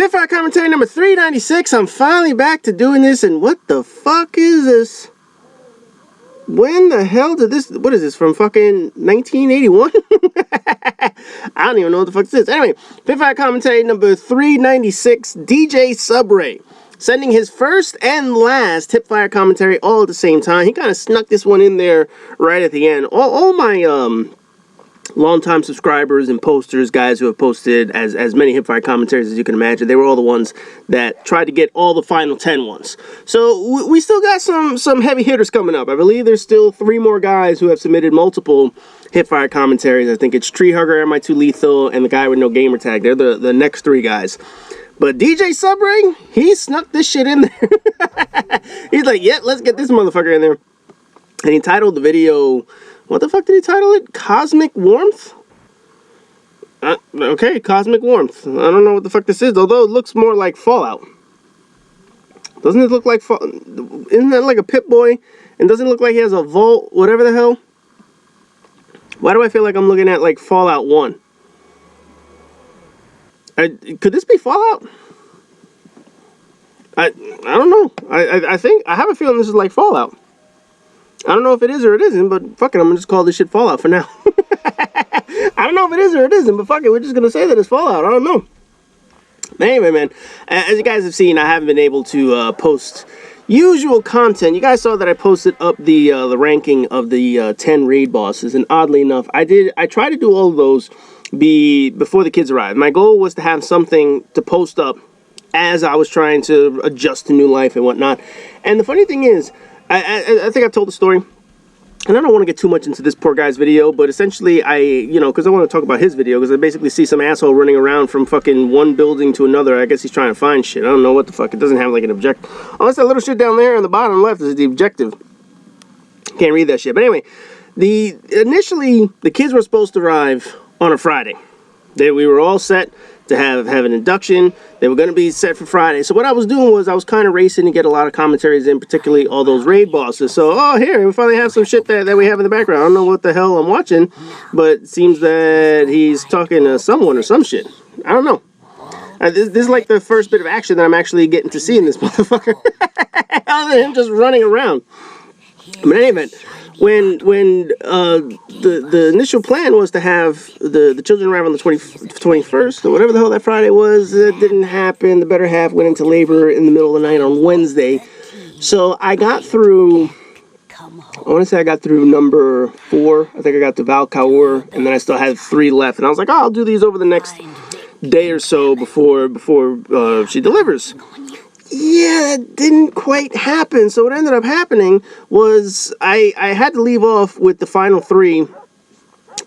Pitfire commentary number 396. I'm finally back to doing this, and what the fuck is this? When the hell did this... What is this, from fucking 1981? I don't even know what the fuck this is. Anyway, Pitfire commentary number 396. DJSubRay sending his first and last Hipfire commentary all at the same time. He kind of snuck this one in there right at the end. All my longtime subscribers and posters, guys who have posted as many Hipfire commentaries as you can imagine, they were all the ones that tried to get all the final 10 ones. So we still got some heavy hitters coming up. I believe there's still 3 more guys who have submitted multiple Hipfire commentaries. I think it's Treehugger, Am I Too Lethal, and the guy with no gamer tag. They're the next 3 guys. But DJSubRay, he snuck this shit in there. He's like, yeah, let's get this motherfucker in there. And he titled the video... What the fuck did he title it? Cosmic Warmth? Okay, Cosmic Warmth. I don't know what the fuck this is, although it looks more like Fallout. Doesn't it look like Isn't that like a Pip-Boy? And doesn't it look like he has a vault, whatever the hell? Why do I feel like I'm looking at like Fallout 1? Could this be Fallout? I don't know. I think, I have a feeling this is like Fallout. I don't know if it is or it isn't, but fuck it, I'm gonna just call this shit Fallout for now. I don't know if it is or it isn't, but fuck it, we're just gonna say that it's Fallout. I don't know. Anyway, man, as you guys have seen, I haven't been able to post usual content. You guys saw that I posted up the ranking of the 10 raid bosses, and oddly enough, I tried to do all of those before the kids arrived. My goal was to have something to post up as I was trying to adjust to new life and whatnot. And the funny thing is, I think I've told the story, and I don't want to get too much into this poor guy's video, but essentially because I want to talk about his video, because I basically see some asshole running around from fucking one building to another. I guess he's trying to find shit. I don't know what the fuck. It doesn't have like an objective. Unless that little shit down there on the bottom left is the objective. Can't read that shit. But anyway, initially, the kids were supposed to arrive on a Friday. We were all set to have an induction. They were going to be set for Friday. So what I was doing was I was kind of racing to get a lot of commentaries in, particularly all those raid bosses. So, here, we finally have some shit that we have in the background. I don't know what the hell I'm watching, but it seems that he's talking to someone or some shit. I don't know. This is like the first bit of action that I'm actually getting to see in this motherfucker. Other than him just running around. But in any event, when the initial plan was to have the children arrive on the 21st, or whatever the hell that Friday was, it didn't happen. The better half went into labor in the middle of the night on Wednesday. So I got through, I want to say I got through number 4. I think I got to Valkaur, and then I still had 3 left. And I was like, I'll do these over the next day or so before she delivers. Yeah, it didn't quite happen. So what ended up happening was I had to leave off with the final 3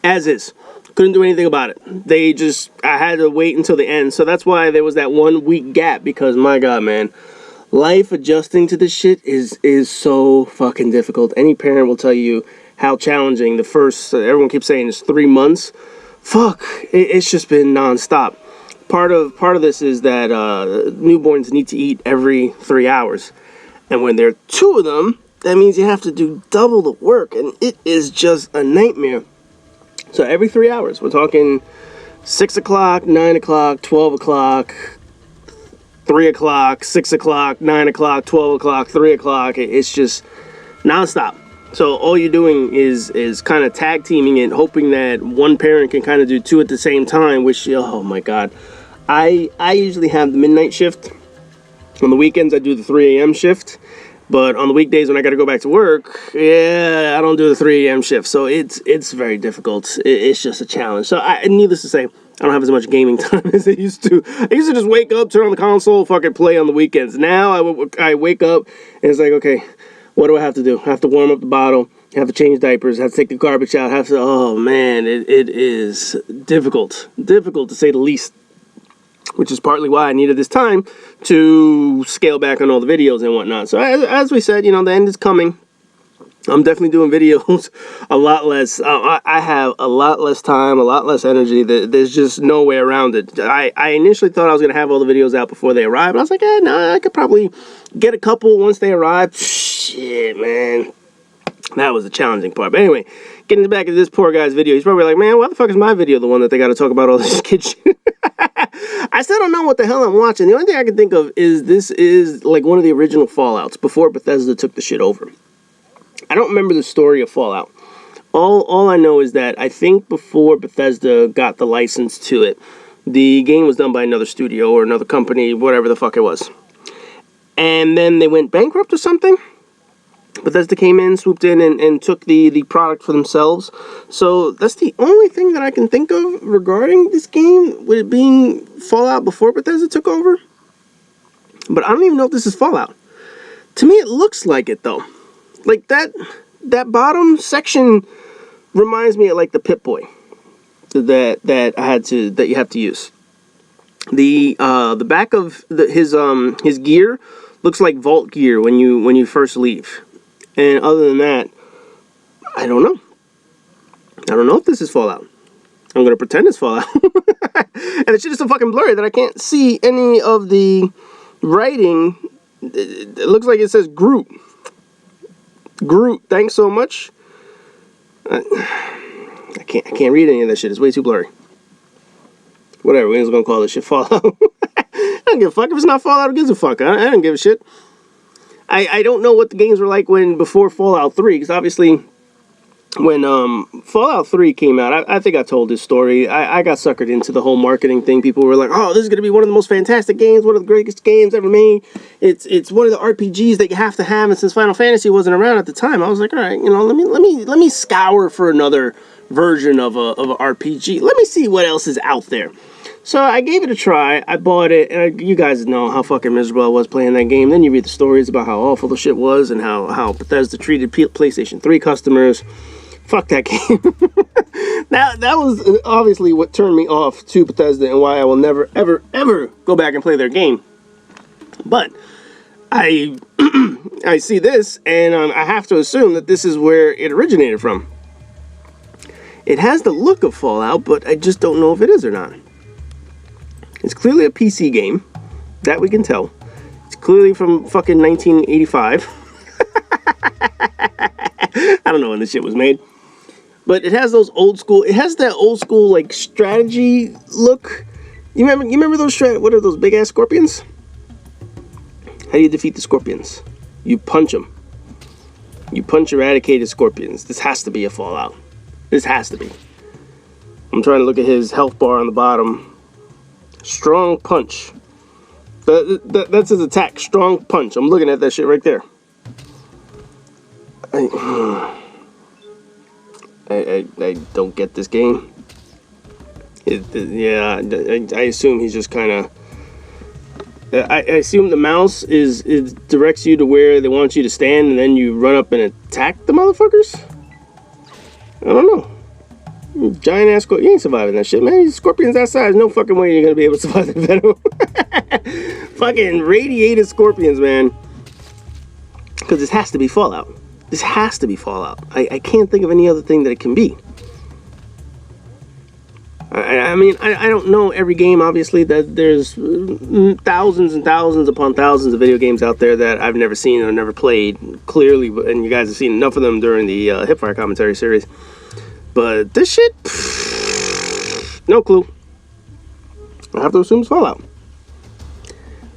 as is. Couldn't do anything about it. I had to wait until the end. So that's why there was that 1 week gap, because my God, man, life adjusting to this shit is so fucking difficult. Any parent will tell you how challenging the first, everyone keeps saying it's 3 months. Fuck, it's just been nonstop. Part of this is that newborns need to eat every 3 hours. And when there are 2 of them, that means you have to do double the work. And it is just a nightmare. So every 3 hours, we're talking 6 o'clock, 9 o'clock, 12 o'clock, 3 o'clock, 6 o'clock, 9 o'clock, 12 o'clock, 3 o'clock. It's just nonstop. So all you're doing is kind of tag teaming it, hoping that one parent can kind of do 2 at the same time, which, oh my God. I usually have the midnight shift. On the weekends, I do the 3 a.m. shift. But on the weekdays when I got to go back to work, yeah, I don't do the 3 a.m. shift. So it's very difficult. It's just a challenge. So needless to say, I don't have as much gaming time as I used to. I used to just wake up, turn on the console, fucking play on the weekends. Now I wake up and it's like, okay, what do I have to do? I have to warm up the bottle, have to change diapers, have to take the garbage out, oh man, it is difficult. Difficult to say the least. Which is partly why I needed this time to scale back on all the videos and whatnot. So as we said, the end is coming. I'm definitely doing videos a lot less. I have a lot less time, a lot less energy. There's just no way around it. I initially thought I was going to have all the videos out before they arrived. I was like, no, I could probably get a couple once they arrive. Shit, man. That was the challenging part. But anyway, getting back to this poor guy's video, he's probably like, man, why the fuck is my video the one that they got to talk about all this kid shit? I still don't know what the hell I'm watching. The only thing I can think of is this is like one of the original Fallouts before Bethesda took the shit over. I don't remember the story of Fallout. All I know is that I think before Bethesda got the license to it, the game was done by another studio or another company, whatever the fuck it was. And then they went bankrupt or something. Bethesda came in, swooped in, and took the product for themselves. So that's the only thing that I can think of regarding this game, with it being Fallout before Bethesda took over. But I don't even know if this is Fallout. To me, it looks like it, though. Like, that bottom section reminds me of, like, the Pip-Boy that you have to use. The back of his gear looks like vault gear when you first leave. And other than that, I don't know. I don't know if this is Fallout. I'm going to pretend it's Fallout. And the shit is so fucking blurry that I can't see any of the writing. It looks like it says Groot. Groot, thanks so much. I can't read any of that shit. It's way too blurry. Whatever, we're just going to call this shit Fallout. I don't give a fuck. If it's not Fallout, who gives a fuck? I don't give a shit. I don't know what the games were like before Fallout 3, because obviously when Fallout 3 came out, I think I told this story. I got suckered into the whole marketing thing. People were like, oh, this is going to be one of the most fantastic games, one of the greatest games ever made. It's one of the RPGs that you have to have, and since Final Fantasy wasn't around at the time, I was like, all right, let me scour for another version of a RPG. Let me see what else is out there. So I gave it a try, I bought it, and you guys know how fucking miserable I was playing that game. Then you read the stories about how awful the shit was and how Bethesda treated PlayStation 3 customers. Fuck that game. That was obviously what turned me off to Bethesda and why I will never, ever, ever go back and play their game. But I see this, and I have to assume that this is where it originated from. It has the look of Fallout, but I just don't know if it is or not. It's clearly a PC game. That we can tell. It's clearly from fucking 1985. I don't know when this shit was made. But it has those old school... It has that old school, like, strategy look. You remember those... What are those big-ass scorpions? How do you defeat the scorpions? You punch them. You punch eradicated scorpions. This has to be a Fallout. This has to be. I'm trying to look at his health bar on the bottom. Strong punch. That's his attack. Strong punch. I'm looking at that shit right there. I don't get this game. Yeah, I assume he's just kind of... I assume the mouse directs you to where they want you to stand, and then you run up and attack the motherfuckers? I don't know. Giant ass scorpion. You ain't surviving that shit, man. These scorpions that size, no fucking way you're gonna be able to survive that venom. Fucking radiated scorpions, man. Because this has to be Fallout. This has to be Fallout. I can't think of any other thing that it can be. I mean, I don't know every game, obviously, that there's thousands and thousands upon thousands of video games out there that I've never seen or never played, clearly, and you guys have seen enough of them during the Hipfire commentary series. But this shit, no clue. I have to assume it's Fallout.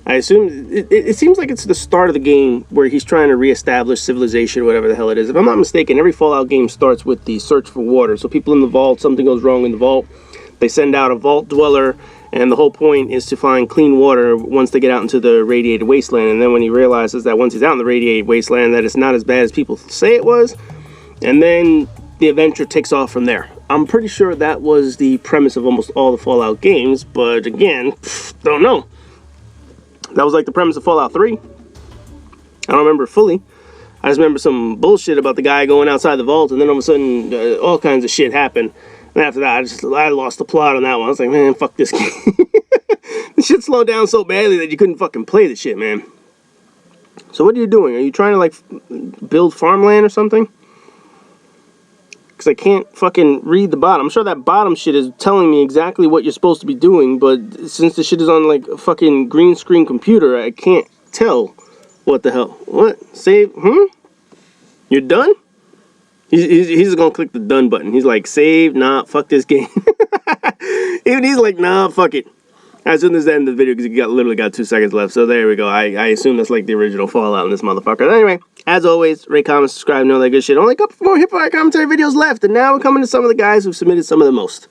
I assume, it seems like it's the start of the game where he's trying to reestablish civilization, whatever the hell it is. If I'm not mistaken, every Fallout game starts with the search for water. So people in the vault, something goes wrong in the vault, they send out a vault dweller, and the whole point is to find clean water once they get out into the radiated wasteland. And then when he realizes that once he's out in the radiated wasteland, that it's not as bad as people say it was, and then the adventure takes off from there. I'm pretty sure that was the premise of almost all the Fallout games, but again, don't know. That was like the premise of Fallout 3. I don't remember it fully. I just remember some bullshit about the guy going outside the vault, and then all of a sudden, all kinds of shit happened. And after that, I lost the plot on that one. I was like, man, fuck this game. This shit slowed down so badly that you couldn't fucking play the shit, man. So what are you doing? Are you trying to, like, build farmland or something? Because I can't fucking read the bottom. I'm sure that bottom shit is telling me exactly what you're supposed to be doing, but since the shit is on, like, a fucking green screen computer, I can't tell what the hell. What? Save? You're done? He's just gonna click the done button. He's like, save, nah, fuck this game. Even he's like, nah, fuck it. As soon as the end of the video, because he literally got 2 seconds left. So there we go. I assume that's like the original Fallout in this motherfucker. Anyway, as always, rate, comment, subscribe, and all that good shit. Only a couple more hip-hop commentary videos left, and now we're coming to some of the guys who've submitted some of the most.